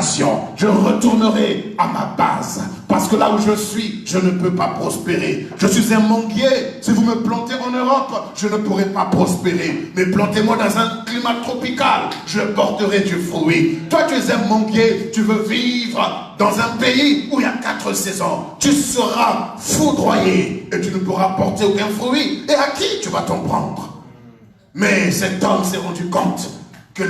fondation. Je retournerai à ma base. Parce que là où je suis, je ne peux pas prospérer. Je suis un manguier. Si vous me plantez en Europe, je ne pourrai pas prospérer. Mais plantez-moi dans un climat tropical, je porterai du fruit. Toi, tu es un manguier, tu veux vivre dans un pays où il y a 4 saisons. Tu seras foudroyé et tu ne pourras porter aucun fruit. Et à qui tu vas t'en prendre? Mais cet homme s'est rendu compte que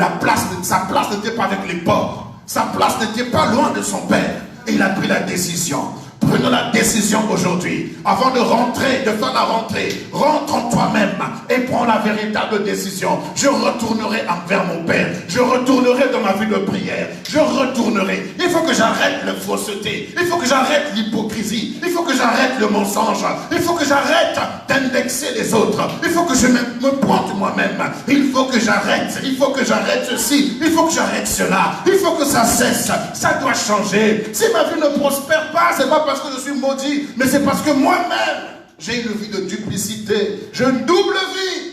sa place n'était pas avec les porcs. Sa place n'était pas loin de son père. Et il a pris la décision. Prenons la décision aujourd'hui. Avant de rentrer, de faire la rentrée, rentre en toi-même et prends la véritable décision. Je retournerai vers mon Père. Je retournerai dans ma vie de prière. Je retournerai. Il faut que j'arrête la fausseté. Il faut que j'arrête l'hypocrisie. Il faut que j'arrête le mensonge. Il faut que j'arrête d'indexer les autres. Il faut que je me pointe moi-même. Il faut que j'arrête. Il faut que j'arrête ceci. Il faut que j'arrête cela. Il faut que ça cesse. Ça doit changer. Si ma vie ne prospère pas, c'est pas parce que je suis maudit, mais c'est parce que moi-même, j'ai une vie de duplicité. J'ai une double vie.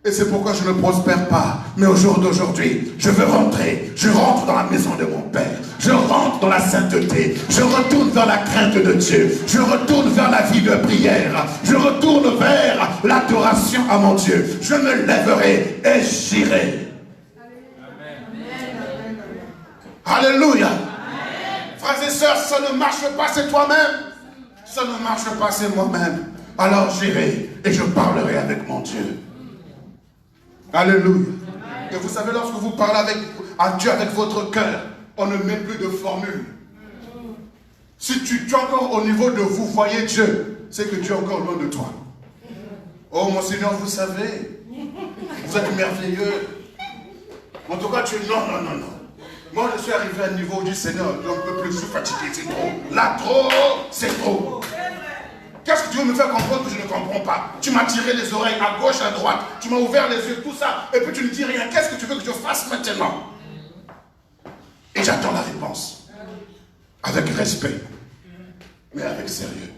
Et c'est pourquoi je ne prospère pas. Mais au jour d'aujourd'hui, je veux rentrer. Je rentre dans la maison de mon Père. Je rentre dans la sainteté. Je retourne vers la crainte de Dieu. Je retourne vers la vie de prière. Je retourne vers l'adoration à mon Dieu. Je me lèverai et j'irai. Alléluia. Frères et sœurs, ça ne marche pas, c'est toi-même. Ça ne marche pas, c'est moi-même. Alors j'irai et je parlerai avec mon Dieu. Alléluia. Et vous savez, lorsque vous parlez à Dieu avec votre cœur, on ne met plus de formule. Si tu es encore au niveau de vous voyez Dieu, c'est que Dieu est encore loin de toi. Oh mon Seigneur, vous savez, vous êtes merveilleux. En tout cas, tu es non. Moi, je suis arrivé à un niveau du Seigneur, je ne peux plus, je suis fatigué, c'est trop. Là, trop, c'est trop. Qu'est-ce que tu veux me faire comprendre que je ne comprends pas? Tu m'as tiré les oreilles à gauche, à droite, tu m'as ouvert les yeux, tout ça, et puis tu ne dis rien. Qu'est-ce que tu veux que je fasse maintenant? Et j'attends la réponse. Avec respect, mais avec sérieux.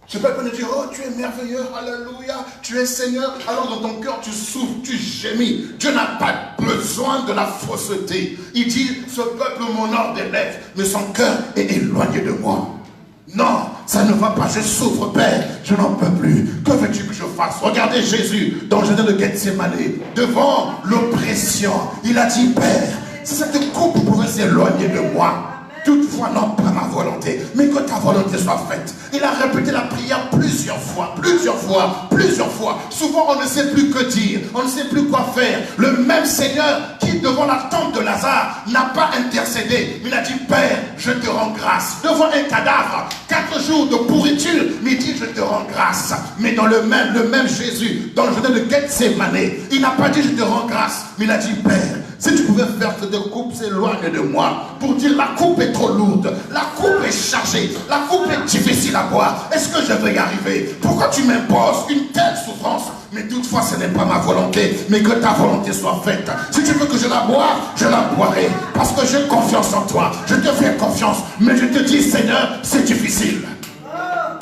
Je ne peux pas me dire, oh, tu es merveilleux, alléluia, tu es Seigneur. Alors dans ton cœur, tu souffres, tu gémis. Dieu n'a pas besoin de la fausseté. Il dit, ce peuple m'honore des lèvres, mais son cœur est éloigné de moi. Non, ça ne va pas, je souffre, Père, je n'en peux plus. Que veux-tu que je fasse? Regardez Jésus dans le jardin de Gethsémane, devant l'oppression. Il a dit, Père, si cette coupe pouvait s'éloigner de moi, toutefois, non pas ma volonté, mais que ta volonté soit faite. Il a répété la prière plusieurs fois. Souvent, on ne sait plus que dire, on ne sait plus quoi faire. Le même Seigneur qui, devant la tombe de Lazare, n'a pas intercédé. Il a dit, Père, je te rends grâce. Devant un cadavre, 4 jours de pourriture, mais il dit, je te rends grâce. Mais dans le même Jésus, dans le jardin de Gethsémane, il n'a pas dit, je te rends grâce, mais il a dit, Père, si tu pouvais faire que cette coupe s'éloigne de moi, pour dire la coupe est trop lourde, la coupe est chargée, la coupe est difficile à boire, est-ce que je vais y arriver? Pourquoi tu m'imposes une telle souffrance? Mais toutefois ce n'est pas ma volonté, mais que ta volonté soit faite. Si tu veux que je la boive, je la boirai, parce que j'ai confiance en toi, je te fais confiance, mais je te dis Seigneur, c'est difficile.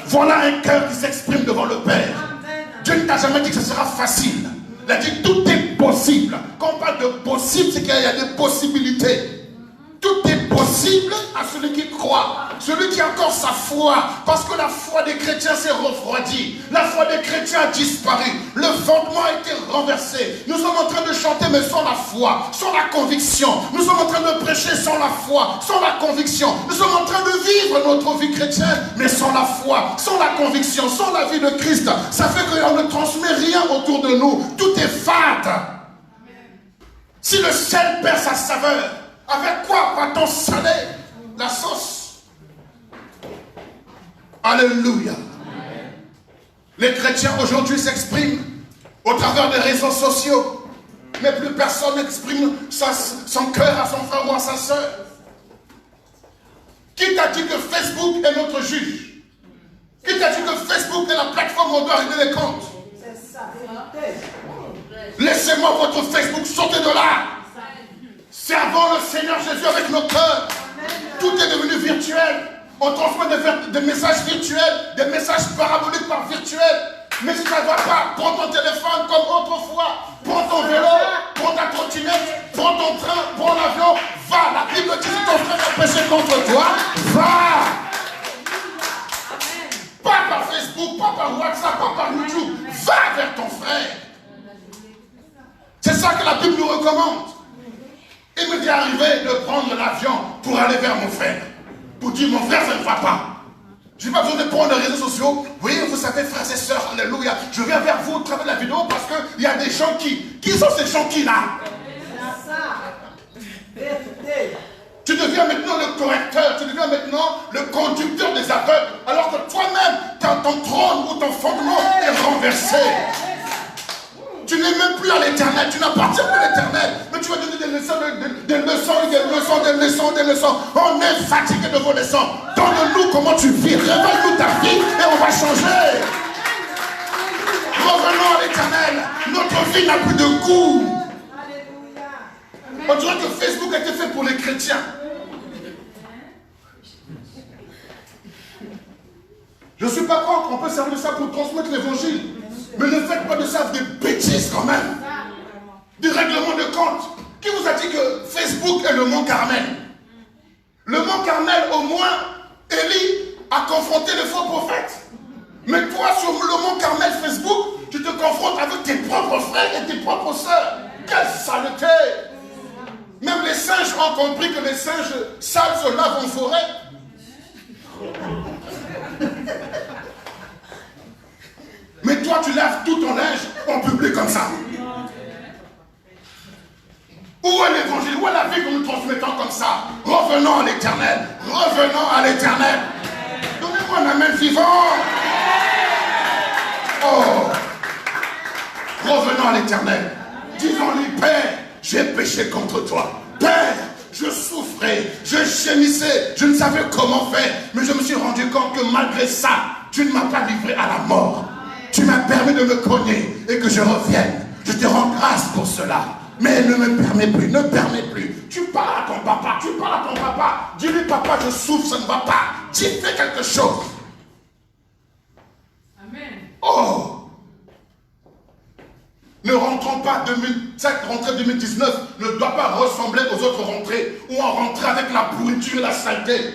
Voilà un cœur qui s'exprime devant le Père. Dieu ne t'a jamais dit que ce sera facile. Il a dit tout est possible. Quand on parle de possible, c'est qu'il y a des possibilités. Tout est possible à celui qui croit, celui qui a encore sa foi, parce que la foi des chrétiens s'est refroidie, la foi des chrétiens a disparu, le fondement a été renversé. Nous sommes en train de chanter mais sans la foi, sans la conviction. Nous sommes en train de prêcher sans la foi, sans la conviction. Nous sommes en train de vivre notre vie chrétienne mais sans la foi, sans la conviction, sans la vie de Christ. Ça fait qu'on ne transmet rien autour de nous, tout est fade. Si le sel perd sa saveur, avec quoi va-t-on saler la sauce? Alléluia. Les chrétiens aujourd'hui s'expriment au travers des réseaux sociaux. Mais plus personne n'exprime son cœur à son frère ou à sa soeur. Qui t'a dit que Facebook est notre juge? Qui t'a dit que Facebook est la plateforme où on doit régler les comptes? C'est ça. Laissez-moi votre Facebook, sortez de là. Servons le Seigneur Jésus avec nos cœurs. Tout est devenu virtuel. On transmet des messages virtuels, des messages paraboliques par virtuel. Mais si ça ne va pas, prends ton téléphone comme autrefois. Prends ton vélo, prends ta trottinette, prends ton train, prends l'avion. Va, la Bible dit péché contre toi, va. Pas par Facebook, pas par WhatsApp, pas par YouTube. Va vers ton frère. C'est ça que la Bible nous recommande. Il m'est arrivé de prendre l'avion pour aller vers mon frère. Pour dire, mon frère, ça ne va pas. Je n'ai pas besoin de prendre les réseaux sociaux. Oui, vous savez, frères et sœurs, alléluia. Je viens vers vous au travers de la vidéo parce qu'il y a des gens qui sont ces gens qui là. Tu deviens maintenant le correcteur, tu deviens maintenant le conducteur des aveugles, alors que toi-même, ton trône ou ton fondement est renversé. Tu n'es même plus à l'éternel, tu n'appartiens plus à l'éternel, mais tu vas donner des leçons. On est fatigué de vos leçons. Donne-nous comment tu vis, révèle-nous ta vie et on va changer. Revenons à l'éternel, notre vie n'a plus de goût. On dirait que Facebook a été fait pour les chrétiens. Je ne suis pas contre, on peut servir de ça pour transmettre l'évangile. Mais ne faites pas de ça des bêtises quand même. Des règlements de compte. Qui vous a dit que Facebook est le mont Carmel? Le mont Carmel, au moins, Élie a confronté les faux prophètes. Mais toi, sur le mont Carmel Facebook, tu te confrontes avec tes propres frères et tes propres sœurs. Quelle saleté! Même les singes ont compris que les singes sales se lavent en forêt. Mais toi, tu laves tout ton linge en public comme ça. Où est l'évangile? Où est la vie que nous transmettons comme ça? Revenons à l'éternel. Revenons à l'éternel. Donnez-moi un amen vivant. Oh. Revenons à l'éternel. Disons-lui, Père, j'ai péché contre toi. Père, je souffrais, je gémissais, je ne savais comment faire, mais je me suis rendu compte que malgré ça, tu ne m'as pas livré à la mort. Tu m'as permis de me cogner et que je revienne. Je te rends grâce pour cela. Mais ne me permets plus, ne permets plus. Tu parles à ton papa, Dis-lui, papa, je souffre, ça ne va pas. Tu fais quelque chose. Amen. Oh! Ne rentrons pas cette rentrée 2019 ne doit pas ressembler aux autres rentrées où on rentre avec la pourriture et la saleté.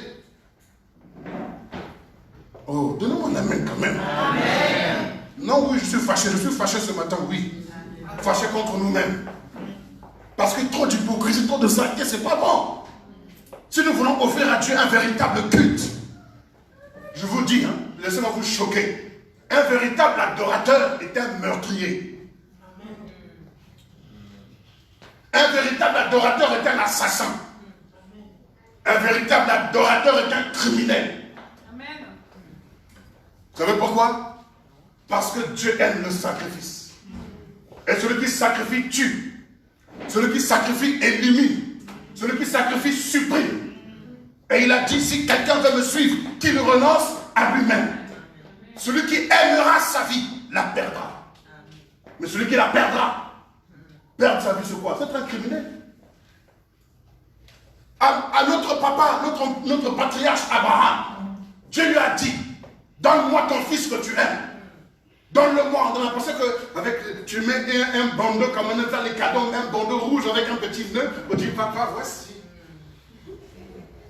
Oh, donnez-moi un amen quand même. Amen. Non, oui, je suis fâché ce matin, oui. Fâché contre nous-mêmes. Parce que trop d'hypocrisie, trop de saleté, c'est pas bon. Si nous voulons offrir à Dieu un véritable culte, je vous dis, hein, laissez-moi vous choquer. Un véritable adorateur est un meurtrier. Un véritable adorateur est un assassin. Un véritable adorateur est un criminel. Amen. Vous savez pourquoi? Parce que Dieu aime le sacrifice. Et celui qui sacrifie tue. Celui qui sacrifie élimine. Celui qui sacrifie supprime. Et il a dit, si quelqu'un veut me suivre, qu'il renonce à lui-même. Celui qui aimera sa vie, la perdra. Mais celui qui la perdra, perdre sa vie, c'est quoi? C'est un criminel. À notre papa, notre patriarche Abraham, Dieu lui a dit, donne-moi ton fils que tu aimes. Donne-le-moi. On a pensé que tu mets un bandeau, comme on fait les cadeaux, un bandeau rouge avec un petit nœud, on dit, papa, voici.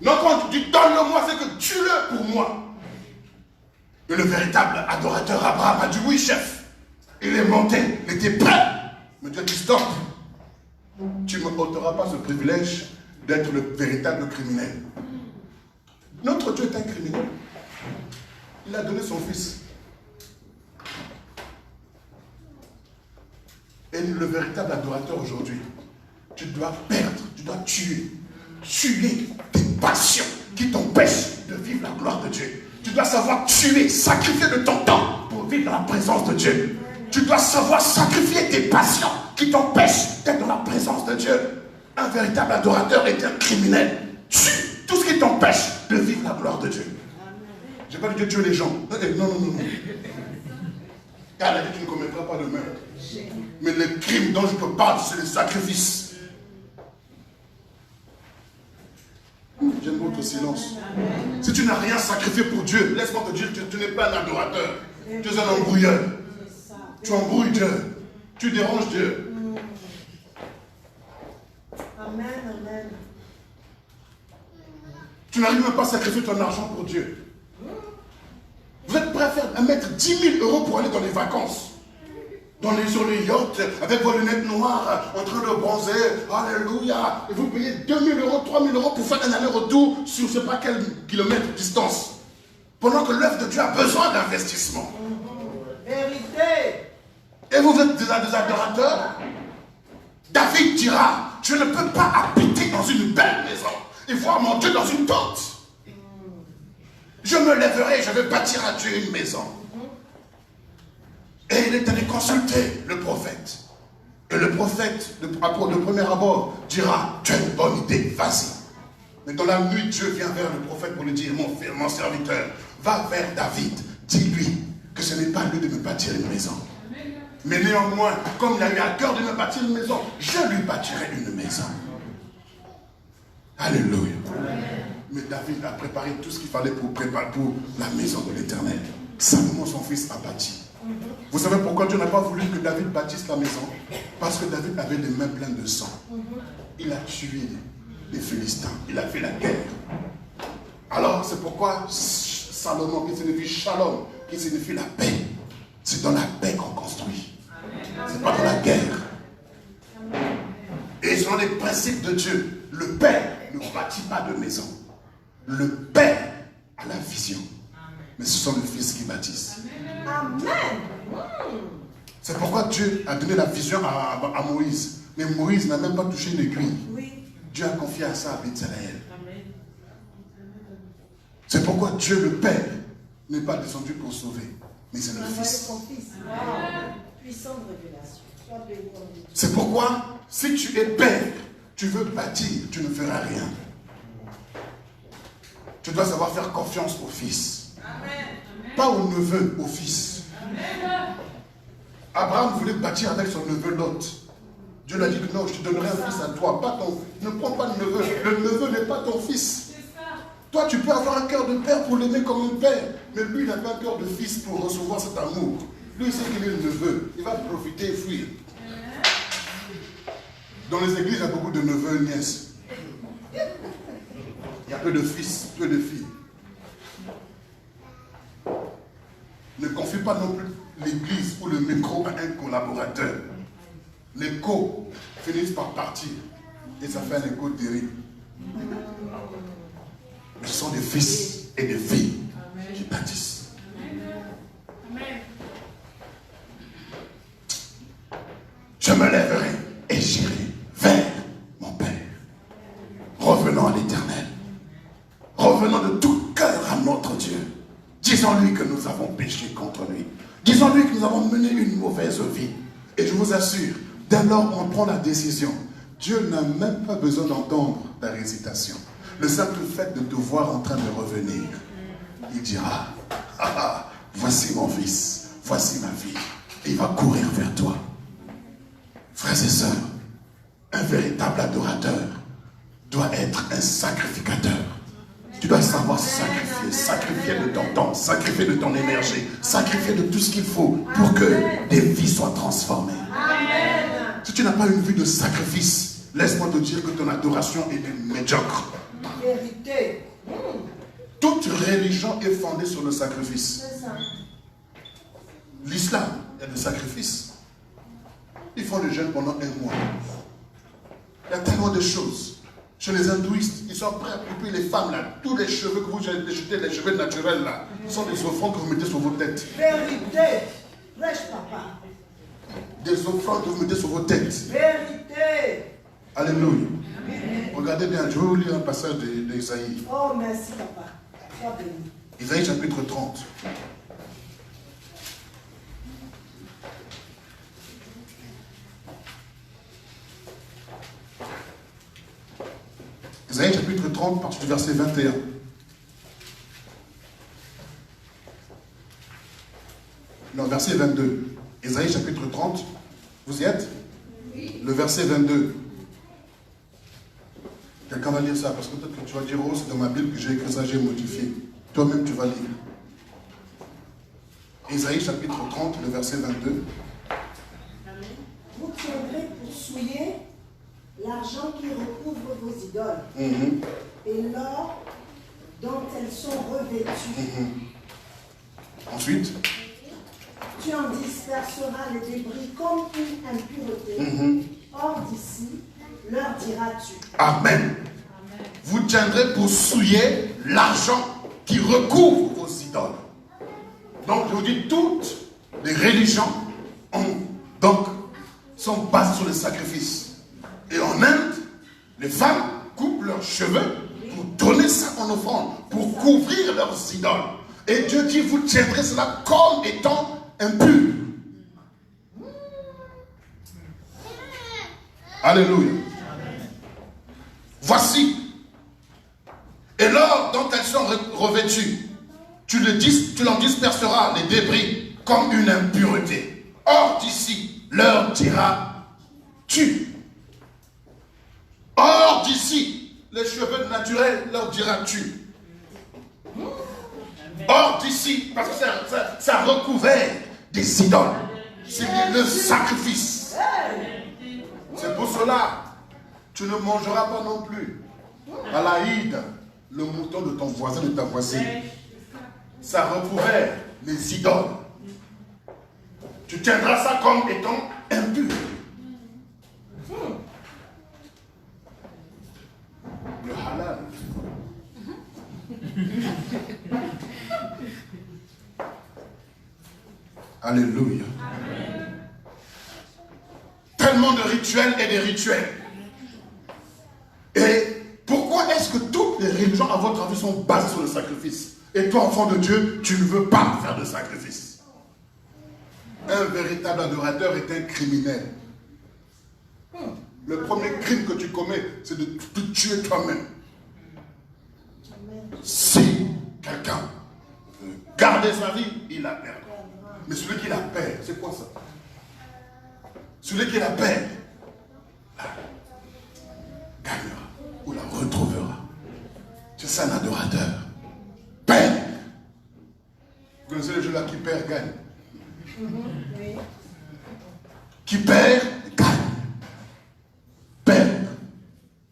Non, quand tu dis, donne-le-moi, c'est que tue-le pour moi. Et le véritable adorateur Abraham a dit, oui, chef. Il est monté, il était prêt. Mais Dieu dit, stop. Tu ne m'ôteras pas ce privilège d'être le véritable criminel. Notre Dieu est un criminel. Il a donné son fils. Et le véritable adorateur aujourd'hui, tu dois perdre, tu dois tuer tes passions qui t'empêchent de vivre la gloire de Dieu. Tu dois savoir tuer, sacrifier de ton temps pour vivre dans la présence de Dieu. Tu dois savoir sacrifier tes passions qui t'empêchent d'être dans la présence de Dieu. Un véritable adorateur est un criminel. Tue tout ce qui t'empêche de vivre la gloire de Dieu. Je n'ai pas dit de tuer les gens. Non. Car elle a dit que tu ne commettras pas de meurtre. Mais les crimes dont je te parle, c'est les sacrifices. J'aime votre silence. Si tu n'as rien sacrifié pour Dieu, laisse-moi te dire que tu n'es pas un adorateur. Tu es un embrouilleur. Tu embrouilles Dieu. Tu déranges Dieu. Amen, amen. Tu n'arrives même pas à sacrifier ton argent pour Dieu. Vous êtes prêt à mettre 10 000 euros pour aller dans les vacances. Sur les yachts, avec vos lunettes noires, en train de bronzer. Alléluia. Et vous payez 2 000 euros, 3 000 euros pour faire un aller-retour sur je ne sais pas quel kilomètre de distance. Pendant que l'œuvre de Dieu a besoin d'investissement. Vérité. Et vous êtes des adorateurs. David dira, je ne peux pas habiter dans une belle maison et voir mon Dieu dans une tente. Je me lèverai, je vais bâtir à Dieu une maison. Et il est allé consulter le prophète. Et le prophète, de premier abord, dira, tu as une bonne idée, vas-y. Mais dans la nuit, Dieu vient vers le prophète pour lui dire, mon serviteur, va vers David, dis-lui que ce n'est pas lui de me bâtir une maison. Mais néanmoins, comme il a eu à cœur de me bâtir une maison, je lui bâtirai une maison. Alléluia. Mais David a préparé tout ce qu'il fallait pour préparer pour la maison de l'Éternel. Salomon, son fils, a bâti. Vous savez pourquoi Dieu n'a pas voulu que David bâtisse la maison? Parce que David avait les mains pleines de sang. Il a tué les Philistins. Il a fait la guerre. Alors, c'est pourquoi Salomon, qui signifie Shalom, qui signifie la paix. C'est dans la paix qu'on construit. C'est pas dans la guerre. Et selon les principes de Dieu, le Père ne bâtit pas de maison. Le Père a la vision. Mais ce sont les fils qui bâtissent. Amen. C'est pourquoi Dieu a donné la vision à Moïse. Mais Moïse n'a même pas touché une aiguille. Oui. Dieu a confié à ça à Bézalël. C'est pourquoi Dieu, le Père, n'est pas descendu pour sauver. Mais c'est le Fils. Puissante révélation. C'est pourquoi, si tu es père, tu veux bâtir, tu ne feras rien. Tu dois savoir faire confiance au fils. Amen. Pas au neveu, au fils. Amen. Abraham voulait bâtir avec son neveu Lot. Dieu lui a dit que non, je te donnerai un fils à toi. Pas ton, ne prends pas le neveu. Le neveu n'est pas ton fils. Toi, tu peux avoir un cœur de père pour l'aimer comme un père. Mais lui, il n'a pas un cœur de fils pour recevoir cet amour. Lui, il sait qu'il est le neveu. Il va profiter et fuir. Dans les églises, il y a beaucoup de neveux et nièces. Il y a peu de fils, peu de filles. Ne confie pas non plus l'église ou le micro à un collaborateur. Les co finissent par partir. Et ça fait un écho terrible. Mais ce sont des fils et des filles qui bâtissent. Je me lèverai et j'irai vers mon Père. Revenons à l'Éternel. Revenons de tout cœur à notre Dieu. Disons-lui que nous avons péché contre lui. Disons-lui que nous avons mené une mauvaise vie. Et je vous assure, dès lors qu'on prend la décision, Dieu n'a même pas besoin d'entendre ta hésitation. Le simple fait de te voir en train de revenir, il dira, ah, voici mon fils, voici ma fille. Et il va courir vers toi. Frères et sœurs, un véritable adorateur doit être un sacrificateur. Tu dois savoir sacrifier, sacrifier de ton temps, sacrifier de ton énergie, sacrifier de tout ce qu'il faut pour que des vies soient transformées. Amen. Si tu n'as pas une vie de sacrifice, laisse-moi te dire que ton adoration est médiocre. Vérité. Toute religion est fondée sur le sacrifice. L'islam, il y a des sacrifices. Ils font le jeûne pendant un mois. Il y a tellement de choses. Chez les hindouistes, ils sont prêts à couper les femmes là. Tous les cheveux que vous avez jetés, les cheveux naturels là, sont des offrandes que vous mettez sur vos têtes. Vérité. Prêche, papa. Des offrandes que vous mettez sur vos têtes. Vérité. Alléluia. Regardez bien, je vais vous lire un passage d'Isaïe. Oh, merci, papa. Sois béni. Isaïe chapitre 30. Isaïe chapitre 30, partir du verset 21. Non, verset 22. Isaïe chapitre 30. Vous y êtes? Oui. Le verset 22. Quelqu'un va lire ça, parce que peut-être que tu vas dire, oh, c'est dans ma Bible que j'ai écrit ça, j'ai modifié. Toi-même, tu vas lire. Isaïe chapitre 30, le verset 22. Vous tiendrez pour souiller l'argent qui recouvre vos idoles, et l'or dont elles sont revêtues. Ensuite, Tu en disperseras les débris comme une impureté. Hors d'ici, leur diras-tu. Amen. Vous tiendrez pour souiller l'argent qui recouvre vos idoles. Donc, je vous dis, toutes les religions sont basées sur les sacrifices. Et en Inde, les femmes coupent leurs cheveux pour donner ça en offrande, pour couvrir leurs idoles. Et Dieu dit, vous tiendrez cela comme étant impur. Alléluia. Voici. Et l'or dont elles sont revêtues, tu l'en disperseras les débris comme une impureté. Hors d'ici, leur diras-tu. Hors d'ici, les cheveux naturels, leur diras-tu. Hors d'ici, parce que ça recouvert des idoles. C'est le sacrifice. C'est pour cela, tu ne mangeras pas non plus à l'Aïd le mouton de ton voisin, de ta voisine. Ça recouvert les idoles. Tu tiendras ça comme étant impur. Le halal. Alléluia. Tellement de rituels et des rituels. Et pourquoi est-ce que toutes les religions, à votre avis, sont basées sur le sacrifice? Et toi, enfant de Dieu, tu ne veux pas faire de sacrifice. Un véritable adorateur est un criminel. Le premier crime que tu commets, c'est de te tuer toi-même. Si quelqu'un veut garder sa vie, il la perd. Mais celui qui la perd, c'est quoi ça? Celui qui la perd, la gagnera ou la retrouvera. C'est ça un adorateur. Perd. Vous connaissez le jeu là, qui perd, gagne. Oui. Qui perd, gagne. Perd.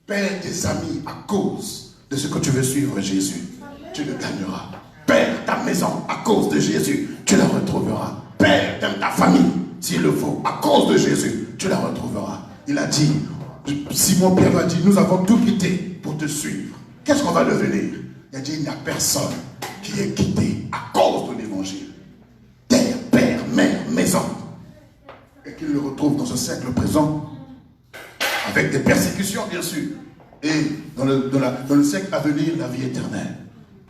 Perd tes amis à cause de ce que tu veux suivre Jésus. Tu le gagneras. Perds ta maison à cause de Jésus. Tu la retrouveras. Perds même ta famille, s'il le faut, à cause de Jésus. Tu la retrouveras. Il a dit, Simon Pierre a dit, nous avons tout quitté pour te suivre. Qu'est-ce qu'on va devenir? Il a dit, il n'y a personne qui est quitté à cause de l'évangile. Terre, père, mère, maison. Et qu'il le retrouve dans ce siècle présent, avec des persécutions, bien sûr. Et dans le siècle à venir, la vie éternelle.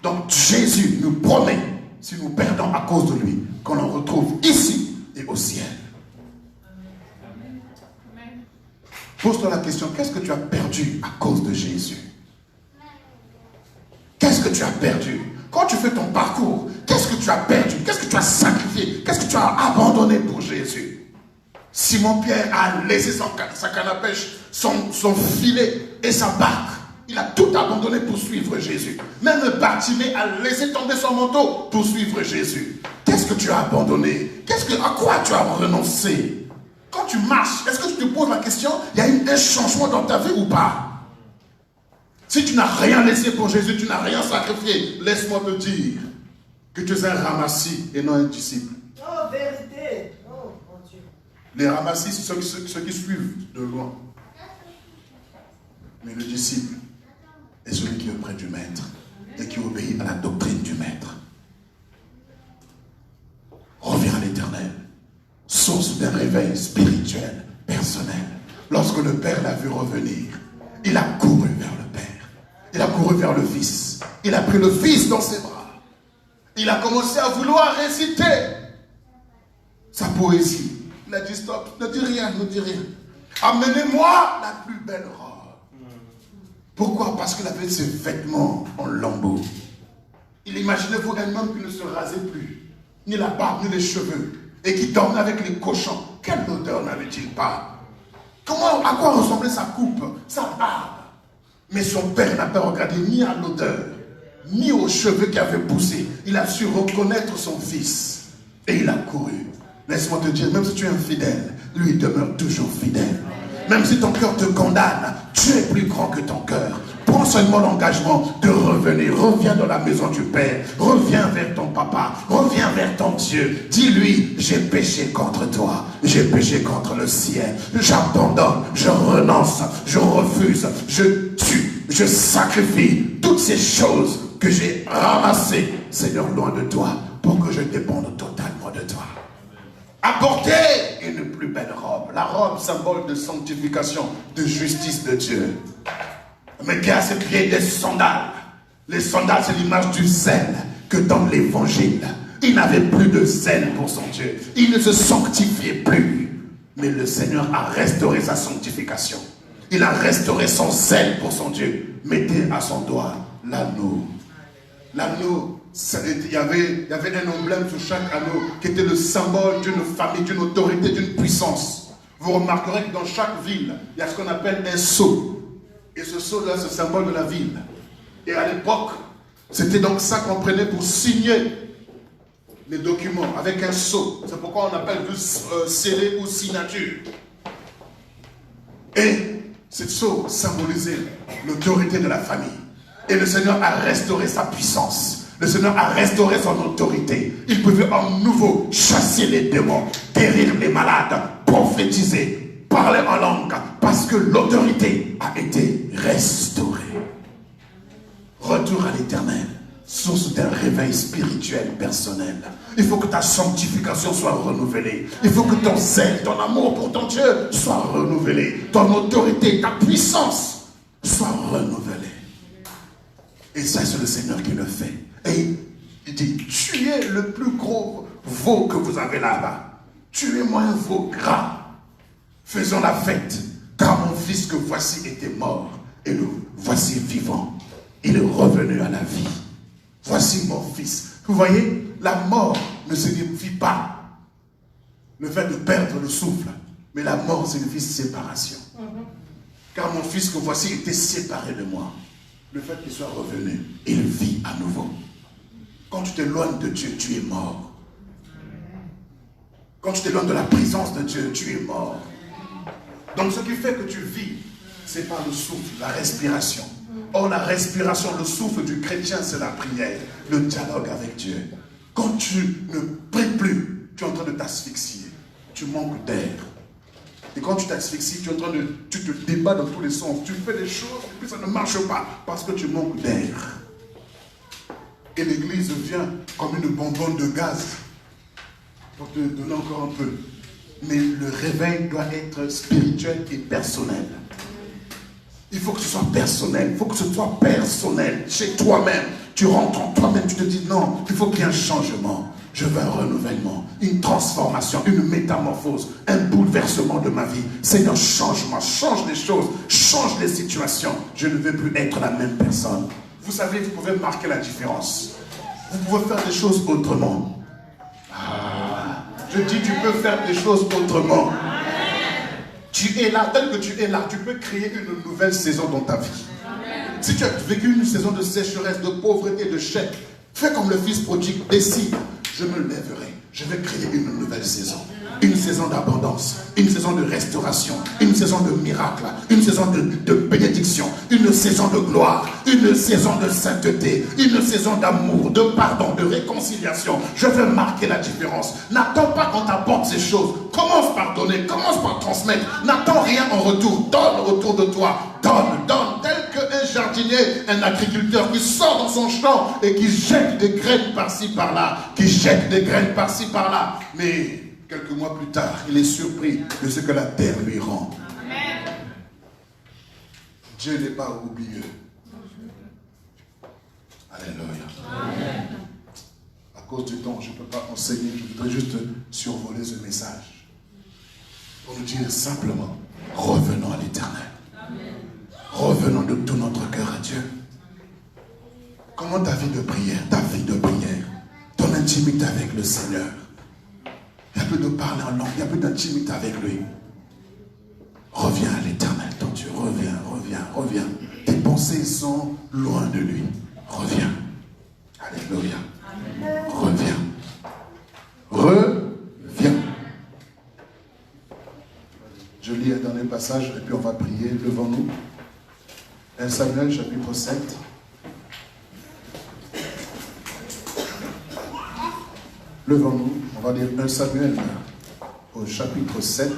Donc Jésus nous promet, si nous perdons à cause de lui, qu'on en retrouve ici et au ciel. Pose-toi la question, qu'est-ce que tu as perdu à cause de Jésus? Qu'est-ce que tu as perdu? Quand tu fais ton parcours, qu'est-ce que tu as perdu? Qu'est-ce que tu as sacrifié? Qu'est-ce que tu as abandonné pour Jésus? Simon Pierre a laissé sa canne à pêche, son filet et sa barque. Il a tout abandonné pour suivre Jésus. Même Bartimée a laissé tomber son manteau pour suivre Jésus. Qu'est-ce que tu as abandonné? À quoi tu as renoncé? Quand tu marches, est-ce que tu te poses la question, il y a un changement dans ta vie ou pas? Si tu n'as rien laissé pour Jésus, tu n'as rien sacrifié, laisse-moi te dire que tu es un ramassis et non un disciple. Oh, vérité. Oh, mon Dieu. Les ramassis, c'est ceux qui suivent de loin. Mais le disciple est celui qui est auprès du maître et qui obéit à la doctrine du maître. Reviens à l'éternel, source d'un réveil spirituel, personnel. Lorsque le Père l'a vu revenir, il a couru vers le Père. Il a couru vers le Fils. Il a pris le Fils dans ses bras. Il a commencé à vouloir réciter sa poésie. Il a dit stop, ne dis rien, ne dis rien. Amenez-moi la plus belle robe. Pourquoi? Parce qu'il avait ses vêtements en lambeaux. Il imaginait vous un homme qui ne se rasait plus, ni la barbe, ni les cheveux, et qui dormait avec les cochons. Quelle odeur n'avait-il pas? À quoi ressemblait sa coupe, sa barbe? Mais son père n'a pas regardé ni à l'odeur, ni aux cheveux qui avaient poussé. Il a su reconnaître son fils. Et il a couru. Laisse-moi te dire, même si tu es infidèle, lui demeure toujours fidèle. Même si ton cœur te condamne, Dieu est plus grand que ton cœur. Prends seulement l'engagement de revenir revenir. Reviens dans la maison du Père. Reviens vers ton papa. Reviens vers ton Dieu. Dis-lui, j'ai péché contre toi. J'ai péché contre le ciel. J'abandonne, je renonce, je refuse, je tue, je sacrifie toutes ces choses que j'ai ramassées, Seigneur, loin de toi, pour que je dépende totalement de toi. Apportez une plus belle robe. La robe, symbole de sanctification, de justice de Dieu. Mettez à ses pieds des sandales. Les sandales, c'est l'image du zèle que donne l'évangile. Il n'avait plus de zèle pour son Dieu. Il ne se sanctifiait plus. Mais le Seigneur a restauré sa sanctification. Il a restauré son zèle pour son Dieu. Mettez à son doigt l'anneau. L'anneau, il y avait un emblème sur chaque anneau qui était le symbole d'une famille, d'une autorité, d'une puissance. Vous remarquerez que dans chaque ville, il y a ce qu'on appelle un sceau. Et ce sceau-là, c'est le symbole de la ville. Et à l'époque, c'était donc ça qu'on prenait pour signer les documents avec un sceau. C'est pourquoi on appelle scellé ou signature. Et ce sceau symbolisait l'autorité de la famille. Et le Seigneur a restauré sa puissance. Le Seigneur a restauré son autorité. Il pouvait en nouveau chasser les démons, guérir les malades, prophétiser, parler en langue, parce que l'autorité a été restaurée. Retour à l'Éternel, source d'un réveil spirituel personnel. Il faut que ta sanctification soit renouvelée. Il faut que ton zèle, ton amour pour ton Dieu soit renouvelé. Ton autorité, ta puissance soit renouvelée. Et ça, c'est le Seigneur qui le fait. Et il dit, tuez le plus gros veau que vous avez là-bas. Tuez-moi un veau gras. Faisons la fête, car mon fils que voici était mort, et le voici vivant. Il est revenu à la vie. Voici mon fils. Vous voyez, la mort ne signifie pas le fait de perdre le souffle, mais la mort signifie séparation. Car mon fils que voici était séparé de moi. Le fait qu'il soit revenu, il vit à nouveau. Quand tu t'éloignes de Dieu, tu es mort. Quand tu t'éloignes de la présence de Dieu, tu es mort. Donc ce qui fait que tu vis, c'est par le souffle, la respiration. Or la respiration, le souffle du chrétien, c'est la prière, le dialogue avec Dieu. Quand tu ne pries plus, tu es en train de t'asphyxier. Tu manques d'air. Et quand tu t'asphyxies, tu te débats dans tous les sens. Tu fais des choses et puis ça ne marche pas parce que tu manques d'air. Et l'église vient comme une bonbonne de gaz pour te donner encore un peu. Mais le réveil doit être spirituel et personnel. Il faut que ce soit personnel. Il faut que ce soit personnel chez toi-même. Tu rentres en toi-même, tu te dis non, il faut qu'il y ait un changement. Je veux un renouvellement, une transformation, une métamorphose, un bouleversement de ma vie. Seigneur, change-moi, change les choses, change les situations. Je ne veux plus être la même personne. Vous savez, vous pouvez marquer la différence. Vous pouvez faire des choses autrement. Je dis, tu peux faire des choses autrement. Tu es là, tel que tu es là, tu peux créer une nouvelle saison dans ta vie. Si tu as vécu une saison de sécheresse, de pauvreté, de chèque, fais comme le fils prodigue, décide. Je me lèverai, je vais créer une nouvelle saison. Une saison d'abondance, une saison de restauration, une saison de miracle, une saison de bénédiction, une saison de gloire, une saison de sainteté, une saison d'amour, de pardon, de réconciliation. Je veux marquer la différence. N'attends pas qu'on t'apporte ces choses. Commence par donner, commence par transmettre. N'attends rien en retour. Donne autour de toi. Donne, donne. Tel qu'un jardinier, un agriculteur qui sort dans son champ et qui jette des graines par-ci par-là, qui jette des graines par-ci par-là. Mais quelques mois plus tard, il est surpris de ce que la terre lui rend. Amen. Dieu n'est pas oublieux. Alléluia. Amen. À cause du temps, je ne peux pas enseigner, je voudrais juste survoler ce message. Pour nous dire simplement, revenons à l'Éternel. Revenons de tout notre cœur à Dieu. Comment ta vie de prière, ton intimité avec le Seigneur? Il n'y a plus de parler en langue, il n'y a plus d'intimité avec lui. Reviens à l'Éternel, ton Dieu. Reviens, reviens, reviens. Tes pensées sont loin de lui. Reviens. Alléluia. Reviens. Reviens. Je lis un dernier passage et puis on va prier devant nous. 1 Samuel chapitre 7, Levons-nous, on va lire 1 Samuel au chapitre 7.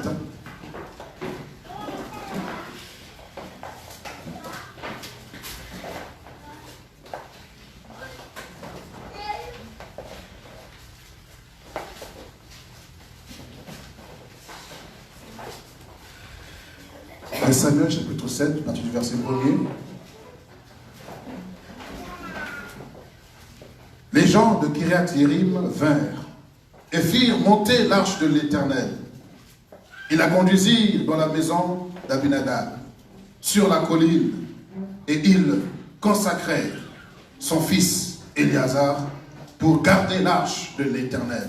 Samuel chapitre 7, à partir du verset 1er. Les gens de Kiriath-Yerim vinrent et firent monter l'arche de l'Éternel. Ils la conduisirent dans la maison d'Abinadab, sur la colline, et ils consacrèrent son fils Éléazar pour garder l'arche de l'Éternel.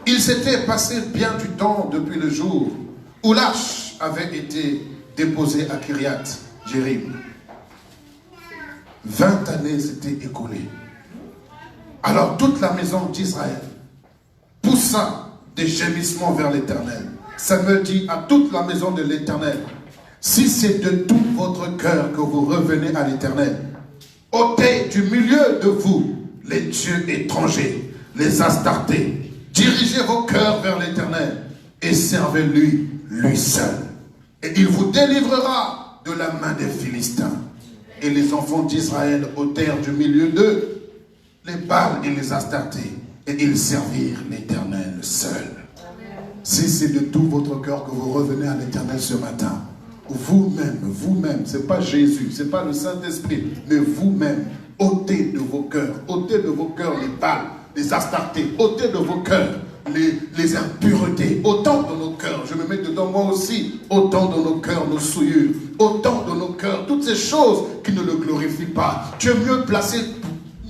Il s'était passé bien du temps depuis le jour où l'arche avait été déposée à Kiriath-Yerim. 20 années s'étaient écoulées. Alors toute la maison d'Israël poussa des gémissements vers l'Éternel. Samuel dit à toute la maison de l'Éternel, si c'est de tout votre cœur que vous revenez à l'Éternel, ôtez du milieu de vous les dieux étrangers, les Astartés, dirigez vos cœurs vers l'Éternel et servez-lui, lui seul. Et il vous délivrera de la main des Philistins. Et les enfants d'Israël ôtèrent du milieu d'eux les Baals et les Astartés, et ils servirent l'Éternel seul. Si c'est de tout votre cœur que vous revenez à l'Éternel ce matin, vous-même, c'est pas Jésus, c'est pas le Saint-Esprit, mais vous-même, ôtez de vos cœurs les Baals, les Astartés, ôtez de vos cœurs les impuretés, autant dans nos cœurs, je me mets dedans moi aussi, autant dans nos cœurs nos souillures, autant dans nos cœurs toutes ces choses qui ne le glorifient pas. Tu es mieux placé,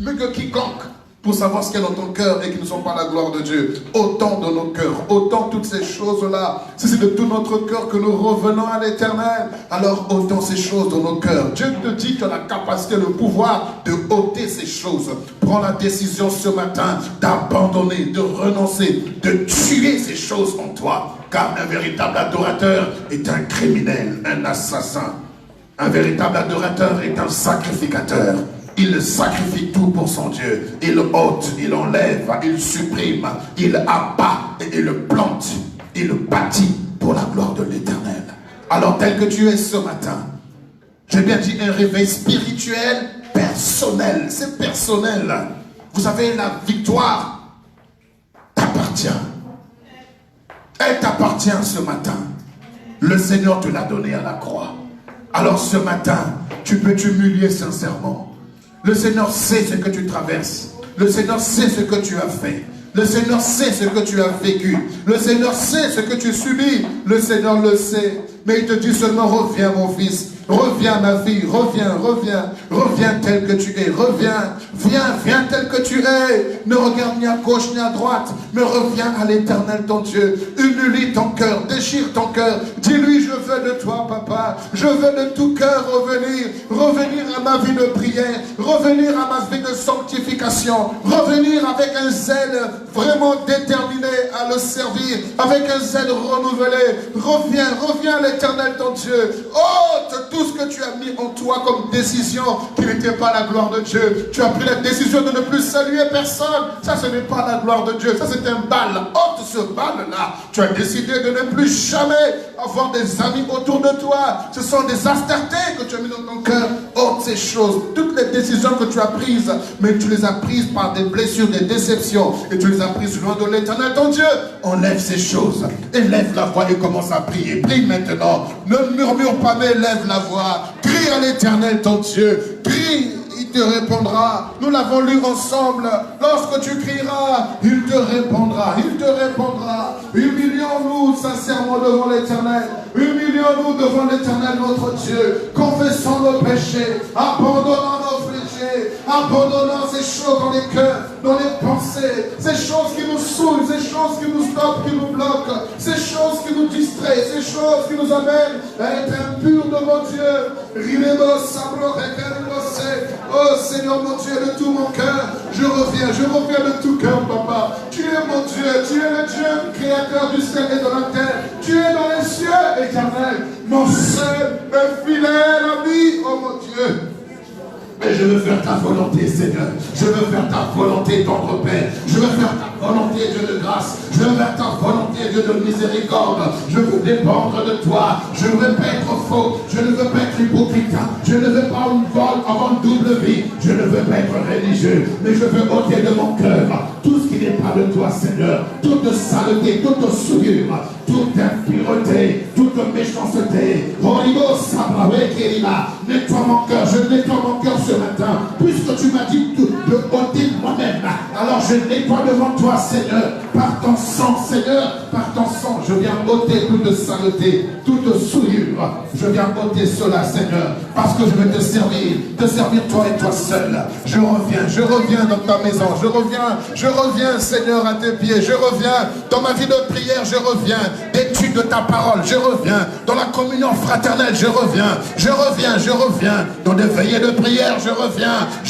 mieux que quiconque, pour savoir ce qu'il y a dans ton cœur et qui ne sont pas la gloire de Dieu. Autant dans nos cœurs, autant toutes ces choses-là. Si c'est de tout notre cœur que nous revenons à l'Éternel, alors autant ces choses dans nos cœurs. Dieu te dit que tu as la capacité, le pouvoir de ôter ces choses. Prends la décision ce matin d'abandonner, de renoncer, de tuer ces choses en toi. Car un véritable adorateur est un criminel, un assassin. Un véritable adorateur est un sacrificateur. Il sacrifie tout pour son Dieu. Il ôte, il enlève, il supprime, il abat et il plante. Il bâtit pour la gloire de l'Éternel. Alors tel que tu es ce matin, j'ai bien dit un réveil spirituel personnel. C'est personnel. Vous savez, la victoire t'appartient. Elle t'appartient ce matin. Le Seigneur te l'a donné à la croix. Alors ce matin, tu peux t'humilier sincèrement. Le Seigneur sait ce que tu traverses. Le Seigneur sait ce que tu as fait. Le Seigneur sait ce que tu as vécu. Le Seigneur sait ce que tu subis. Le Seigneur le sait. Mais il te dit seulement, reviens mon fils. Reviens ma fille. Reviens, reviens. Reviens tel que tu es. Reviens. Viens tel que tu es. Ne regarde ni à gauche ni à droite. Mais reviens à l'Éternel ton Dieu. Humilie ton cœur. Déchire ton cœur. Dis-lui, je veux de toi papa. Je veux de tout cœur revenir. Revenir à ma vie de prière. Revenir à ma vie de sanctification. Revenir avec un zèle vraiment déterminé à le servir. Avec un zèle renouvelé. Reviens à l'Éternel ton Dieu. Ôte tout ce que tu as mis en toi comme décision qui n'était pas la gloire de Dieu. Tu as pris la décision de ne plus saluer personne. Ça, ce n'est pas la gloire de Dieu. Ça, c'est un bal. Ôte ce bal-là. Tu as décidé de ne plus jamais avoir des amis autour de toi. Ce sont des Astartés que tu as mis dans ton cœur. Ôte ces choses. Toutes les décisions que tu as prises, mais tu les as prises par des blessures, des déceptions, et tu les as prises loin de l'Éternel ton Dieu. Enlève ces choses. Élève la voix et commence à prier. Prie maintenant. Ne murmure pas, mais élève la voix. Crie à l'Éternel ton Dieu. Crie, il te répondra. Nous l'avons lu ensemble. Lorsque tu crieras, il te répondra. Il te répondra. Humilions-nous sincèrement devant l'Éternel. Humilions-nous devant l'Éternel notre Dieu. Confessons nos péchés. Abandonnons nos péchés. Abandonnons ces choses dans les cœurs, dans les pensées. Ces choses qui nous saoulent. Ces choses qui nous stoppent, qui nous bloquent. Ces choses qui nous distraient. Ces choses qui nous amènent à être impurs devant Dieu. Oh Seigneur mon Dieu, de tout mon cœur, je reviens de tout cœur, papa. Tu es mon Dieu, tu es le Dieu créateur du ciel et de la terre. Tu es dans les cieux, Éternel, mon seul et fidèle ami, oh mon Dieu. Mais je veux faire ta volonté, Seigneur. Je veux faire ta volonté, tendre Père. Je veux faire ta volonté, Dieu de grâce. Je veux faire ta volonté, Dieu de miséricorde. Je veux dépendre de toi. Je ne veux pas être faux. Je ne veux pas être hypocrite. Je ne veux pas avoir une double vie. Je ne veux pas être religieux. Mais je veux ôter de mon cœur tout ce qui n'est pas de toi, Seigneur. Toute saleté, toute souillure, toute impureté, toute méchanceté. Nettoie mon cœur. Je nettoie mon cœur ce matin. Puisque tu m'as dit de ôter moi-même. Alors je nettoie devant toi, Seigneur. Par ton sang, Seigneur. Par ton sang, je viens ôter toute saleté, toute souillure. Je viens ôter cela, Seigneur. Parce que je veux te servir toi et toi seul. Je reviens dans ta maison. Je reviens, Seigneur, à tes pieds. Je reviens dans ma vie de prière. Je reviens d'étude de ta parole. Je reviens dans la communion fraternelle. Je reviens dans des veillées de prière. Je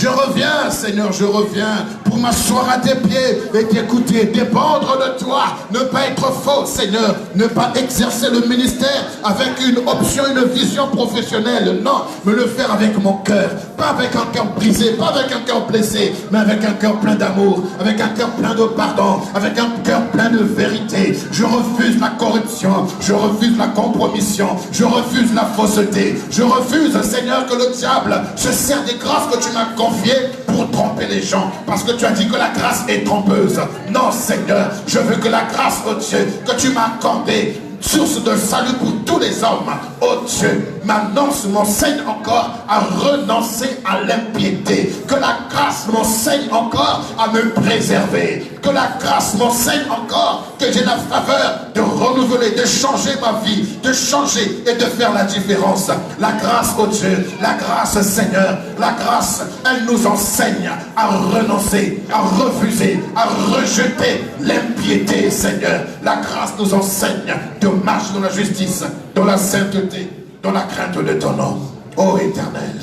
reviens, Seigneur, je reviens pour m'asseoir à tes pieds et t'écouter, dépendre de toi, ne pas être faux, Seigneur, ne pas exercer le ministère avec une option, une vision professionnelle, non, mais le faire avec mon cœur, pas avec un cœur brisé, pas avec un cœur blessé, mais avec un cœur plein d'amour, avec un cœur plein de pardon, avec un cœur plein de vérité. Je refuse la corruption, je refuse la compromission, je refuse la fausseté, je refuse, Seigneur, que le diable se sert des grâces que tu m'as confiées pour tromper les gens, parce que tu as dit que la grâce est trompeuse. Non, Seigneur, je veux que la grâce, oh Dieu, que tu m'as accordée, source de salut pour tous les hommes, oh Dieu, m'enseigne encore à renoncer à l'impiété. Que la grâce m'enseigne encore à me préserver. Que la grâce m'enseigne encore que j'ai la faveur de renouveler, de changer ma vie, de changer et de faire la différence. La grâce, oh Dieu, la grâce, Seigneur, la grâce, elle nous enseigne à renoncer, à refuser, à rejeter l'impiété, Seigneur. La grâce nous enseigne de marcher dans la justice, dans la sainteté, dans la crainte de ton nom. Ô Éternel,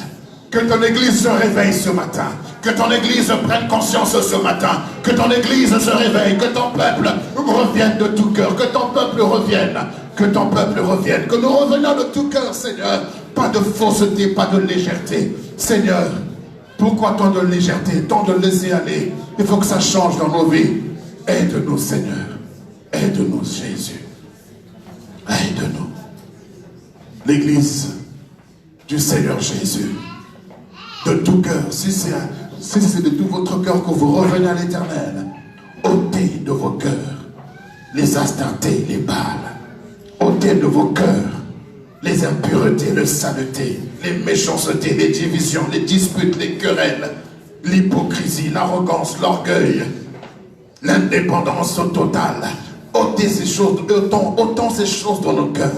que ton Église se réveille ce matin, que ton Église prenne conscience ce matin, que ton Église se réveille, que ton peuple revienne de tout cœur, que ton peuple revienne, que nous revenions de tout cœur, Seigneur. Pas de fausseté, pas de légèreté. Seigneur, pourquoi tant de légèreté, tant de laisser aller? Il faut que ça change dans nos vies. Aide-nous, Seigneur. Aide-nous, Jésus. Aide-nous. L'Église du Seigneur Jésus, de tout cœur, si c'est de tout votre cœur que vous revenez à l'Éternel, ôtez de vos cœurs les astartés, les Baals, ôtez de vos cœurs les impuretés, les saletés, les méchancetés, les divisions, les disputes, les querelles, l'hypocrisie, l'arrogance, l'orgueil, l'indépendance totale. Ôtez ces choses, ôtons ces choses dans nos cœurs.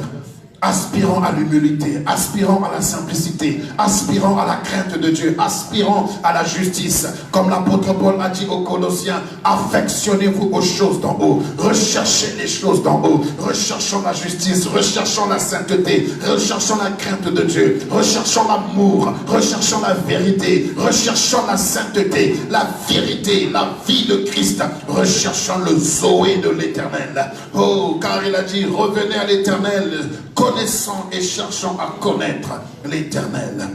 Aspirons à l'humilité, aspirons à la simplicité, aspirons à la crainte de Dieu, aspirons à la justice. Comme l'apôtre Paul a dit aux Colossiens, affectionnez-vous aux choses d'en haut, recherchez les choses d'en haut, recherchons la justice, recherchons la sainteté, recherchons la crainte de Dieu, recherchons l'amour, recherchons la vérité, recherchons la sainteté, la vérité, la vie de Christ, recherchons le Zoé de l'Éternel. Oh, car il a dit, revenez à l'Éternel, connaissons et cherchons à connaître l'Éternel.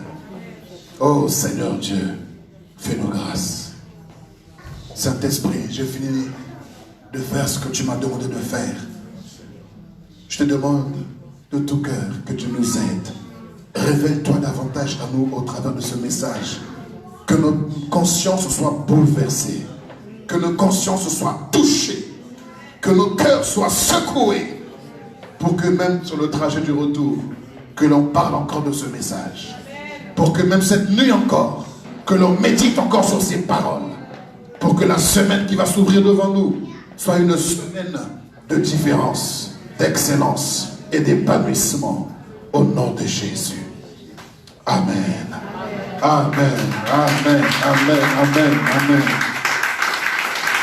Oh Seigneur Dieu, fais-nous grâce. Saint-Esprit, j'ai fini de faire ce que tu m'as demandé de faire. Je te demande de tout cœur que tu nous aides. Révèle-toi davantage à nous au travers de ce message. Que nos consciences soient bouleversées. Que nos consciences soient touchées. Que nos cœurs soient secoués. Pour que même sur le trajet du retour, que l'on parle encore de ce message. Pour que même cette nuit encore, que l'on médite encore sur ces paroles. Pour que la semaine qui va s'ouvrir devant nous soit une semaine de différence, d'excellence et d'épanouissement. Au nom de Jésus. Amen. Amen. Amen. Amen. Amen. Amen.